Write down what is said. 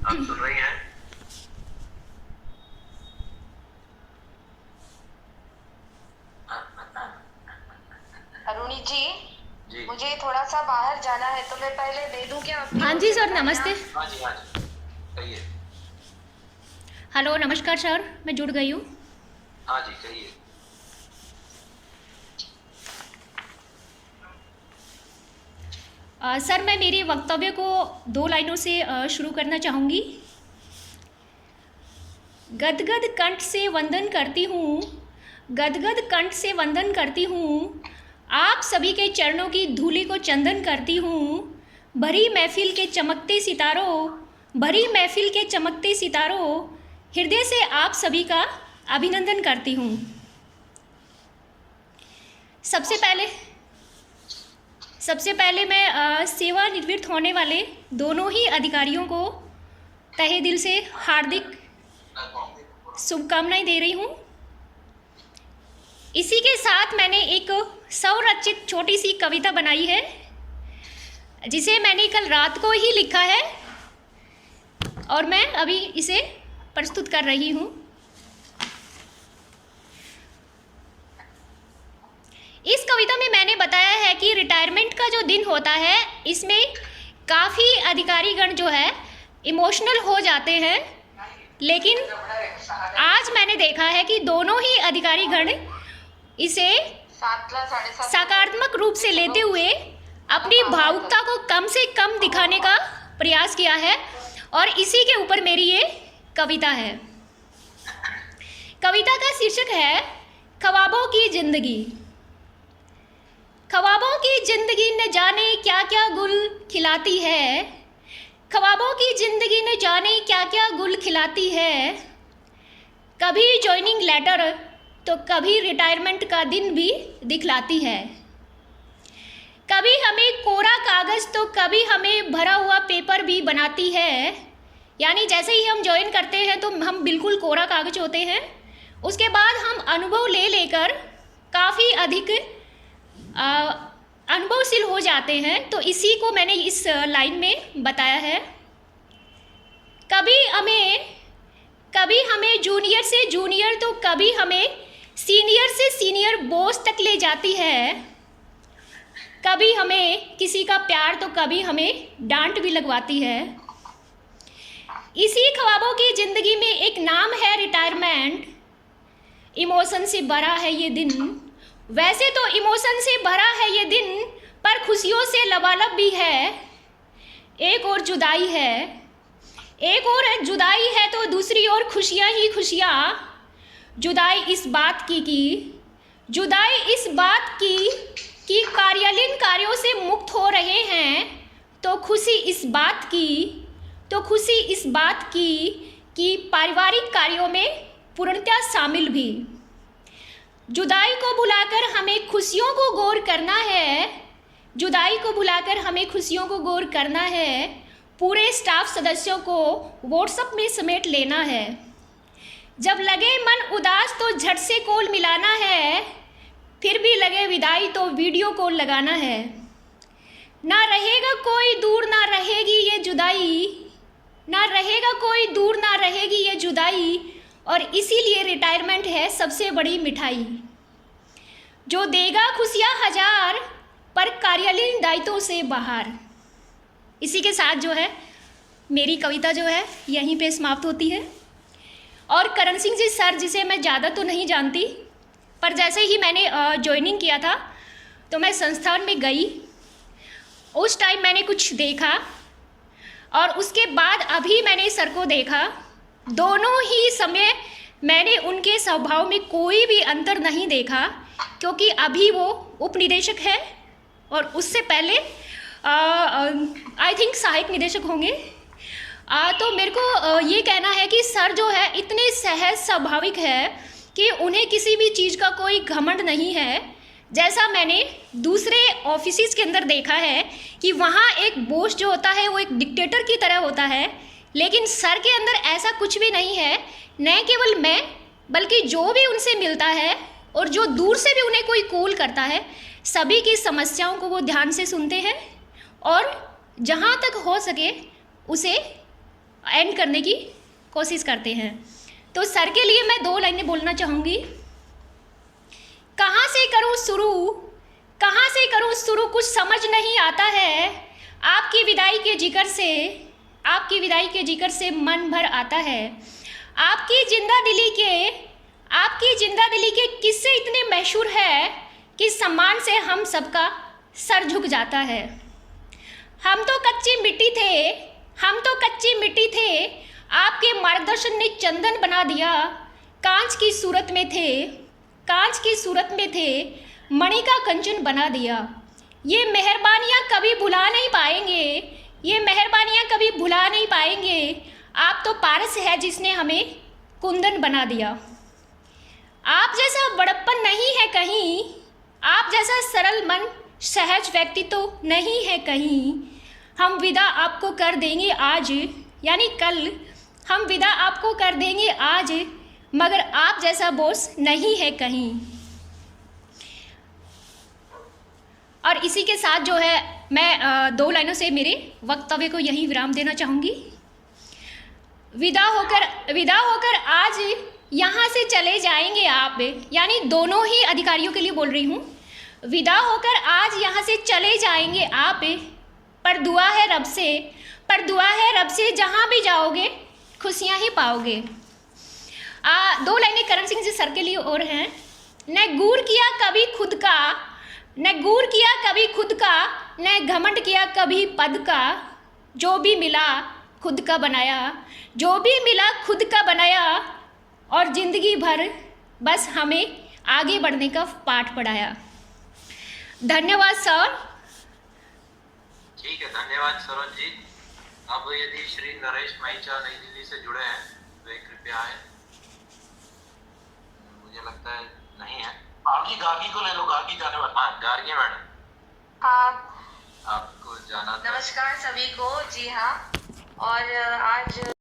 आप सुन रही हैं? अरुणी जी, जी मुझे थोड़ा सा बाहर जाना है तो मैं पहले दे दूं क्या आपकी हाँ ओर जी से सर, दवाइयाँ? नमस्ते। हाँ जी, हाँ जी, कहिए। हेलो, नमस्कार सर, मैं जुड़ गई हूँ। हाँ जी, कहिए। सर, मैं मेरे वक्तव्य को 2 लाइनों से शुरू करना चाहूँगी। गदगद कंठ से वंदन करती हूँ, गदगद कंठ से वंदन करती हूँ, आप सभी के चरणों की धूलि को चंदन करती हूँ। भरी महफिल के चमकते सितारों, भरी महफिल के चमकते सितारों, हृदय से आप सभी का अभिनंदन करती हूँ। सबसे पहले मैं सेवानिवृत्त होने वाले दोनों ही अधिकारियों को तहे दिल से हार्दिक शुभकामनाएं दे रही हूँ। इसी के साथ मैंने एक स्वरचित छोटी सी कविता बनाई है, जिसे मैंने कल रात को ही लिखा है और मैं अभी इसे प्रस्तुत कर रही हूँ। इस कविता में मैंने बताया है कि रिटायरमेंट का जो दिन होता है, इसमें काफ़ी अधिकारीगण जो है इमोशनल हो जाते हैं, लेकिन आज मैंने देखा है कि दोनों ही अधिकारीगण इसे सकारात्मक रूप से लेते हुए अपनी भावुकता को कम से कम दिखाने का प्रयास किया है और इसी के ऊपर मेरी ये कविता है। कविता का शीर्षक है ख्वाबों की जिंदगी। ख्वाबों की जिंदगी न जाने क्या क्या गुल खिलाती है, ख्वाबों की जिंदगी न जाने क्या क्या गुल खिलाती है। कभी जॉइनिंग लेटर तो कभी रिटायरमेंट का दिन भी दिखलाती है। कभी हमें कोरा कागज़ तो कभी हमें भरा हुआ पेपर भी बनाती है। यानी जैसे ही हम ज्वाइन करते हैं तो हम बिल्कुल कोरा कागज होते हैं, उसके बाद हम अनुभव ले लेकर काफ़ी अधिक अनुभवशील हो जाते हैं। तो इसी को मैंने इस लाइन में बताया है। कभी हमें जूनियर से जूनियर तो कभी हमें सीनियर से सीनियर बॉस तक ले जाती है। कभी हमें किसी का प्यार तो कभी हमें डांट भी लगवाती है। इसी ख्वाबों की ज़िंदगी में एक नाम है रिटायरमेंट। इमोशन से भरा है ये दिन, वैसे तो इमोशन से भरा है ये दिन, पर खुशियों से लबालब भी है। एक और जुदाई है, एक और जुदाई है तो दूसरी ओर खुशियाँ ही खुशियाँ। जुदाई इस बात की जुदाई इस बात की कि कार्यालयीन कार्यों से मुक्त हो रहे हैं, तो खुशी इस बात की कि पारिवारिक कार्यों में पूर्णतः शामिल भी। जुदाई को बुलाकर हमें खुशियों को गौर करना है, जुदाई को बुलाकर हमें खुशियों को गौर करना है। पूरे स्टाफ सदस्यों को व्हाट्सएप में समेट लेना है। जब लगे मन उदास तो झट से कॉल मिलाना है, फिर भी लगे विदाई तो वीडियो कॉल लगाना है। ना रहेगा कोई दूर ना रहेगी ये जुदाई, ना रहेगा कोई दूर ना रहेगी ये जुदाई, और इसीलिए रिटायरमेंट है सबसे बड़ी मिठाई, जो देगा खुशियाँ हजार पर कार्यालयीन दायित्वों से बाहर। इसी के साथ जो है मेरी कविता जो है यहीं पे समाप्त होती है। और करण सिंह जी सर, जिसे मैं ज़्यादा तो नहीं जानती, पर जैसे ही मैंने ज्वाइनिंग किया था तो मैं संस्थान में गई, उस टाइम मैंने कुछ देखा और उसके बाद अभी मैंने सर को देखा। दोनों ही समय मैंने उनके स्वभाव में कोई भी अंतर नहीं देखा, क्योंकि अभी वो उप निदेशक है और उससे पहले आई थिंक सहायक निदेशक होंगे। तो मेरे को ये कहना है कि सर जो है इतने सहज स्वाभाविक है कि उन्हें किसी भी चीज़ का कोई घमंड नहीं है। जैसा मैंने दूसरे ऑफिसेस के अंदर देखा है कि वहाँ एक बॉस जो होता है वो एक डिक्टेटर की तरह होता है, लेकिन सर के अंदर ऐसा कुछ भी नहीं है। न केवल मैं, बल्कि जो भी उनसे मिलता है और जो दूर से भी उन्हें कोई कॉल करता है, सभी की समस्याओं को वो ध्यान से सुनते हैं और जहाँ तक हो सके उसे एंड करने की कोशिश करते हैं। तो सर के लिए मैं 2 लाइनें बोलना चाहूँगी। कहाँ से करूँ शुरू, कहाँ से करूँ शुरू, कुछ समझ नहीं आता है। आपकी विदाई के जिक्र से, आपकी विदाई के जिक्र से मन भर आता है। आपकी जिंदा दिली के किस्से इतने मशहूर है कि सम्मान से हम सबका सर झुक जाता है। हम तो कच्ची मिट्टी थे, आपके मार्गदर्शन ने चंदन बना दिया। कांच की सूरत में थे, मणि का कंचन बना दिया। ये मेहरबानियाँ कभी भुला नहीं पाएंगे। आप तो पारस है जिसने हमें कुंदन बना दिया। आप जैसा बड़प्पन नहीं है कहीं, आप जैसा सरल मन सहज व्यक्ति तो नहीं है कहीं। हम विदा आपको कर देंगे आज, यानी कल हम विदा आपको कर देंगे आज, मगर आप जैसा बॉस नहीं है कहीं। और इसी के साथ जो है मैं 2 लाइनों से मेरे वक्तव्य को यहीं विराम देना चाहूँगी। विदा होकर आज यहाँ से चले जाएंगे आप, यानी दोनों ही अधिकारियों के लिए बोल रही हूँ। विदा होकर आज यहाँ से चले जाएंगे आप, पर दुआ है रब से जहाँ भी जाओगे खुशियाँ ही पाओगे। 2 लाइनें करण सिंह जी सर के लिए और हैं। न गूर किया कभी खुद का, न घमंड किया कभी पद का। जो भी मिला खुद का बनाया, और ज़िंदगी भर बस हमें आगे बढ़ने का पाठ पढ़ाया। धन्यवाद सर। ठीक है, धन्यवाद सरोज जी। अब यदि श्री नरेश माईचा नई दिल्ली से जुड़े हैं तो एक कृपया आए। मुझे लगता है नहीं है। आप जी गार्गी को ले लो, गार्गी जाने वाला। हाँ, गार्गी मैडम। हाँ, आपको जाना था। नमस्कार सभी को। जी हाँ, और आज